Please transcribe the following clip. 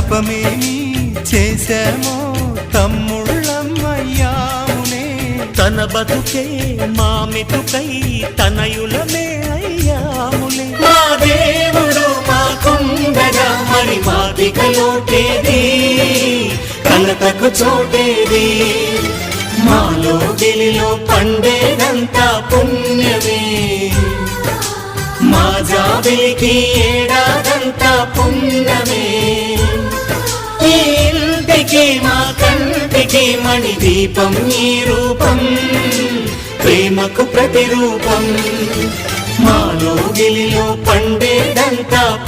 తపమేమి చేశామో తమ్ముళ్ళమ్మయ్యామునే. తన బతుకే మామితుకై తనయులమే అయ్యాములే. మా దేవుడు మాకుండగా మరి మాదిక లోటేది, కలతకు చోటేది. మాలో గిలిలో పండేదంతా పుణ్యమే, మా జాబిలికి ఏడాదంతా పుణ్యమే. ఈ ఇంటికి మా కంటికి మణి దీపం ఈ రూపం, ప్రేమకు ప్రతిరూపం. మాలో గిలిలో పండేదంతా